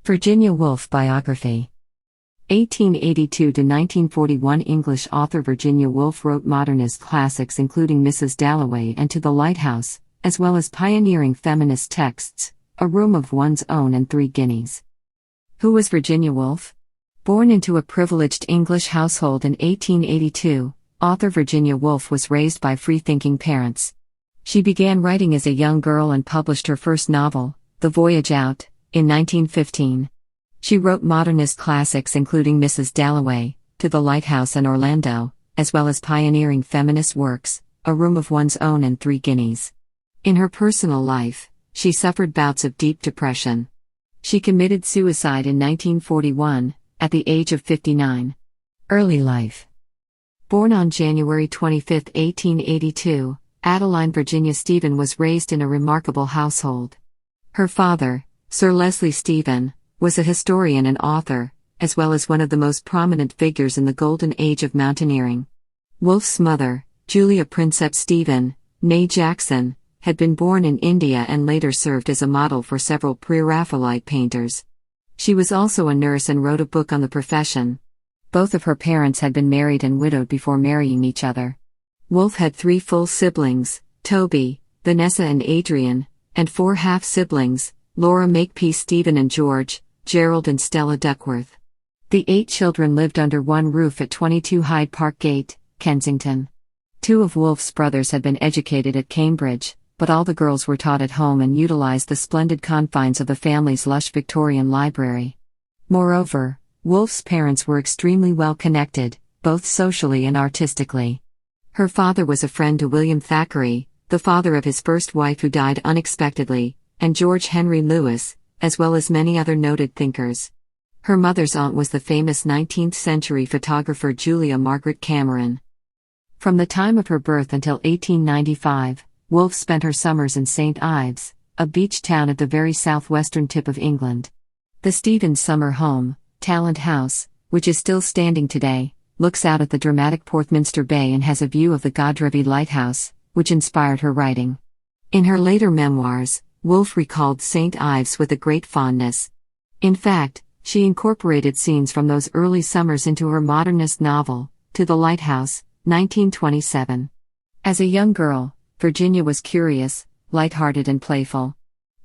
Virginia Woolf Biography 1882–1941 English author Virginia Woolf wrote modernist classics including Mrs. Dalloway and To the Lighthouse, as well as pioneering feminist texts, A Room of One's Own and 3 Guineas. Who was Virginia Woolf? Born into a privileged English household in 1882, author Virginia Woolf was raised by free-thinking parents. She began writing as a young girl and published her first novel, The Voyage Out, in 1915. She wrote modernist classics including Mrs. Dalloway, To the Lighthouse and Orlando, as well as pioneering feminist works, A Room of One's Own and 3 Guineas. In her personal life, she suffered bouts of deep depression. She committed suicide in 1941, at the age of 59. Early life. Born on January 25, 1882, Adeline Virginia Stephen was raised in a remarkable household. Her father, Sir Leslie Stephen, was a historian and author, as well as one of the most prominent figures in the golden age of mountaineering. Woolf's mother, Julia Princep Stephen, née Jackson, had been born in India and later served as a model for several Pre-Raphaelite painters. She was also a nurse and wrote a book on the profession. Both of her parents had been married and widowed before marrying each other. Woolf had 3 full siblings, Toby, Vanessa and Adrian, and 4 half-siblings, Laura Makepeace Stephen and George, Gerald and Stella Duckworth. The 8 children lived under one roof at 22 Hyde Park Gate, Kensington. 2 of Woolf's brothers had been educated at Cambridge, but all the girls were taught at home and utilized the splendid confines of the family's lush Victorian library. Moreover, Woolf's parents were extremely well connected, both socially and artistically. Her father was a friend to William Thackeray, the father of his first wife who died unexpectedly, and George Henry Lewis, as well as many other noted thinkers. Her mother's aunt was the famous 19th-century photographer Julia Margaret Cameron. From the time of her birth until 1895, Woolf spent her summers in St. Ives, a beach town at the very southwestern tip of England. The Stevens' summer home, Talent House, which is still standing today, looks out at the dramatic Porthminster Bay and has a view of the Biography lighthouse, which inspired her writing. In her later memoirs, Woolf recalled St. Ives with a great fondness. In fact, she incorporated scenes from those early summers into her modernist novel, To the Lighthouse, 1927. As a young girl, Virginia was curious, light-hearted and playful.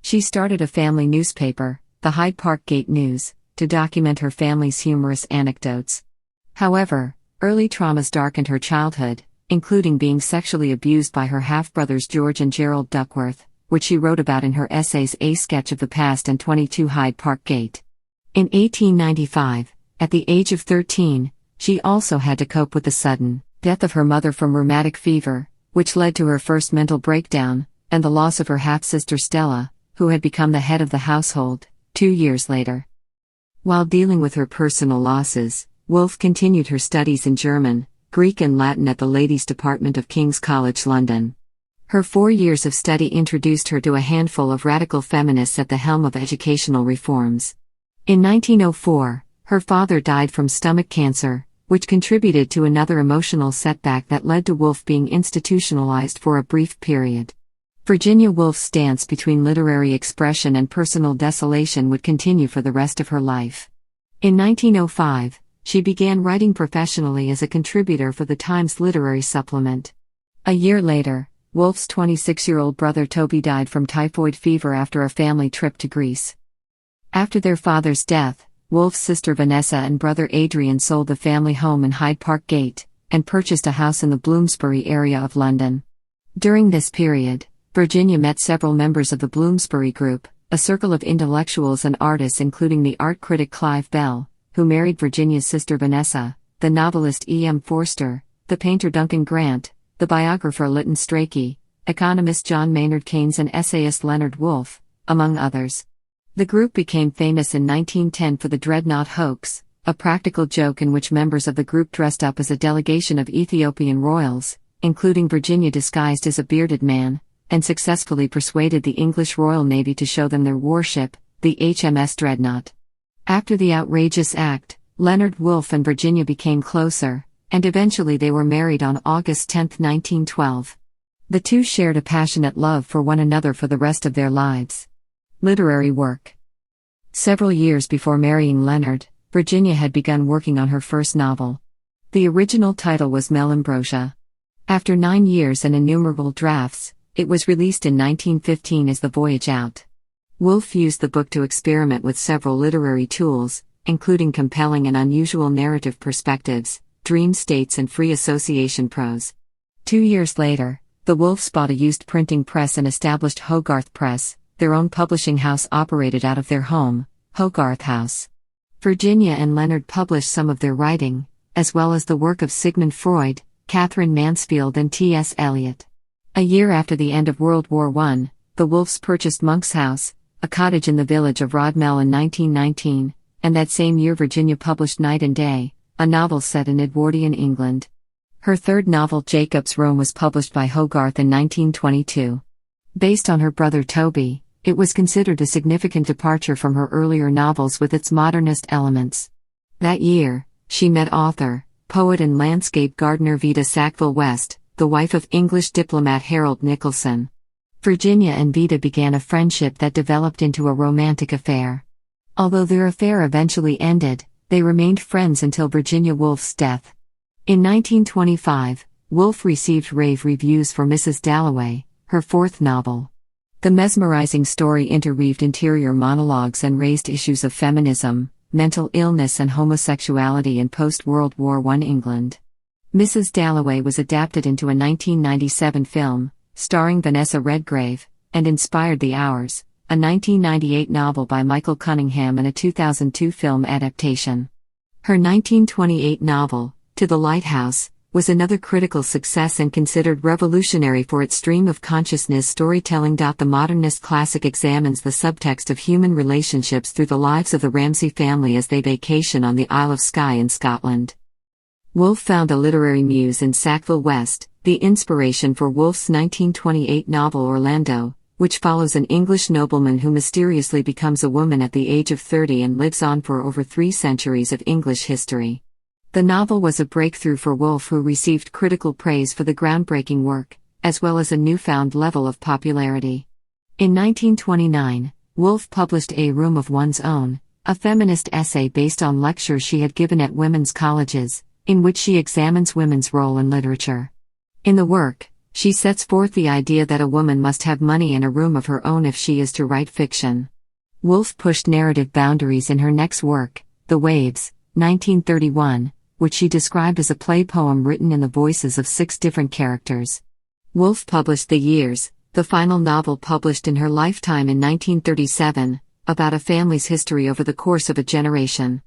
She started a family newspaper, the Hyde Park Gate News, to document her family's humorous anecdotes. However, early traumas darkened her childhood, including being sexually abused by her half-brothers George and Gerald Duckworth, which she wrote about in her essays A Sketch of the Past and 22 Hyde Park Gate. In 1895, at the age of 13, she also had to cope with the sudden death of her mother from rheumatic fever, which led to her first mental breakdown, and the loss of her half-sister Stella, who had become the head of the household, 2 years later. While dealing with her personal losses, Woolf continued her studies in German, Greek and Latin at the Ladies' Department of King's College London. Her 4 years of study introduced her to a handful of radical feminists at the helm of educational reforms. In 1904, her father died from stomach cancer, which contributed to another emotional setback that led to Woolf being institutionalized for a brief period. Virginia Woolf's dance between literary expression and personal desolation would continue for the rest of her life. In 1905, she began writing professionally as a contributor for the Times literary supplement. A year later, Woolf's 26-year-old brother Toby died from typhoid fever after a family trip to Greece. After their father's death, Woolf's sister Vanessa and brother Adrian sold the family home in Hyde Park Gate, and purchased a house in the Bloomsbury area of London. During this period, Virginia met several members of the Bloomsbury Group, a circle of intellectuals and artists including the art critic Clive Bell, who married Virginia's sister Vanessa, the novelist E.M. Forster, the painter Duncan Grant, the biographer Lytton Strachey, economist John Maynard Keynes and essayist Leonard Woolf, among others. The group became famous in 1910 for the Dreadnought hoax, a practical joke in which members of the group dressed up as a delegation of Ethiopian royals, including Virginia disguised as a bearded man, and successfully persuaded the English Royal Navy to show them their warship, the HMS Dreadnought. After the outrageous act, Leonard Woolf and Virginia became closer, and eventually they were married on August 10, 1912. The two shared a passionate love for one another for the rest of their lives. Literary work. Several years before marrying Leonard, Virginia had begun working on her first novel. The original title was Melambrosia. After 9 years and innumerable drafts, it was released in 1915 as The Voyage Out. Woolf used the book to experiment with several literary tools, including compelling and unusual narrative perspectives, dream states and free association prose. 2 years later, the Woolfs bought a used printing press and established Hogarth Press, their own publishing house operated out of their home, Hogarth House. Virginia and Leonard published some of their writing, as well as the work of Sigmund Freud, Catherine Mansfield and T.S. Eliot. A year after the end of World War I, the Woolfs purchased Monk's House, a cottage in the village of Rodmell in 1919, and that same year Virginia published Night and Day, a novel set in Edwardian England. Her third novel Jacob's Rome was published by Hogarth in 1922. Based on her brother Toby, it was considered a significant departure from her earlier novels with its modernist elements. That year, she met author, poet and landscape gardener Vida Sackville-West, the wife of English diplomat Harold Nicolson. Virginia and Vida began a friendship that developed into a romantic affair. Although their affair eventually ended, they remained friends until Virginia Woolf's death. In 1925, Woolf received rave reviews for Mrs. Dalloway, her fourth novel. The mesmerizing story interweaved interior monologues and raised issues of feminism, mental illness and homosexuality in post-World War I England. Mrs. Dalloway was adapted into a 1997 film, starring Vanessa Redgrave, and inspired The Hours, a 1998 novel by Michael Cunningham and a 2002 film adaptation. Her 1928 novel, To the Lighthouse, was another critical success and considered revolutionary for its stream of consciousness storytelling. The modernist classic examines the subtext of human relationships through the lives of the Ramsay family as they vacation on the Isle of Skye in Scotland. Woolf found a literary muse in Sackville-West, the inspiration for Woolf's 1928 novel Orlando, which follows an English nobleman who mysteriously becomes a woman at the age of 30 and lives on for over 3 centuries of English history. The novel was a breakthrough for Woolf, who received critical praise for the groundbreaking work, as well as a newfound level of popularity. In 1929, Woolf published A Room of One's Own, a feminist essay based on lectures she had given at women's colleges, in which she examines women's role in literature. In the work, she sets forth the idea that a woman must have money and a room of her own if she is to write fiction. Woolf pushed narrative boundaries in her next work, The Waves, 1931, which she described as a play poem written in the voices of 6 different characters. Woolf published The Years, the final novel published in her lifetime in 1937, about a family's history over the course of a generation.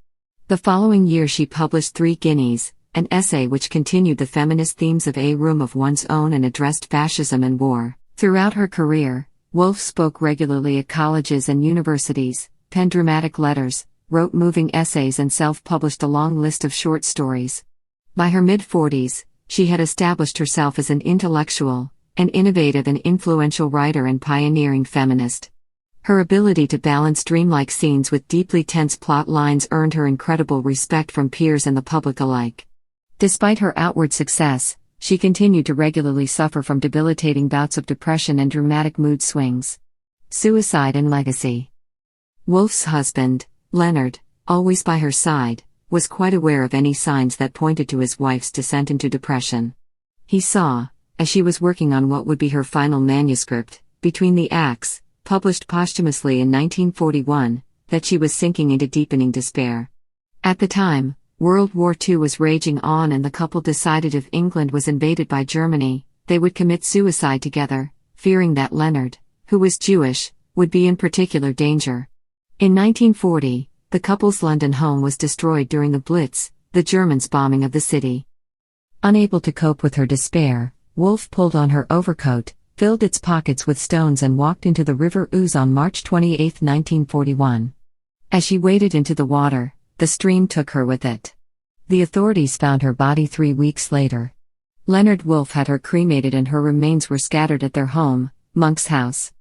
The following year she published 3 Guineas, an essay which continued the feminist themes of A Room of One's Own and addressed fascism and war. Throughout her career, Woolf spoke regularly at colleges and universities, penned dramatic letters, wrote moving essays and self-published a long list of short stories. By her mid-40s, she had established herself as an intellectual, an innovative and influential writer and pioneering feminist. Her ability to balance dreamlike scenes with deeply tense plot lines earned her incredible respect from peers and the public alike. Despite her outward success, she continued to regularly suffer from debilitating bouts of depression and dramatic mood swings. Suicide and legacy. Woolf's husband, Leonard, always by her side, was quite aware of any signs that pointed to his wife's descent into depression. He saw, as she was working on what would be her final manuscript, Between the Acts, published posthumously in 1941, that she was sinking into deepening despair. At the time, World War II was raging on and the couple decided if England was invaded by Germany, they would commit suicide together, fearing that Leonard, who was Jewish, would be in particular danger. In 1940, the couple's London home was destroyed during the Blitz, the Germans' bombing of the city. Unable to cope with her despair, Woolf pulled on her overcoat, filled its pockets with stones and walked into the River Ouse on March 28, 1941. As she waded into the water, the stream took her with it. The authorities found her body 3 weeks later. Leonard Woolf had her cremated and her remains were scattered at their home, Monk's House.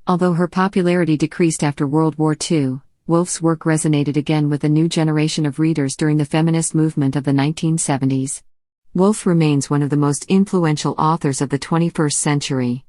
Although her popularity decreased after World War II, Woolf's work resonated again with a new generation of readers during the feminist movement of the 1970s. Woolf remains one of the most influential authors of the 21st century.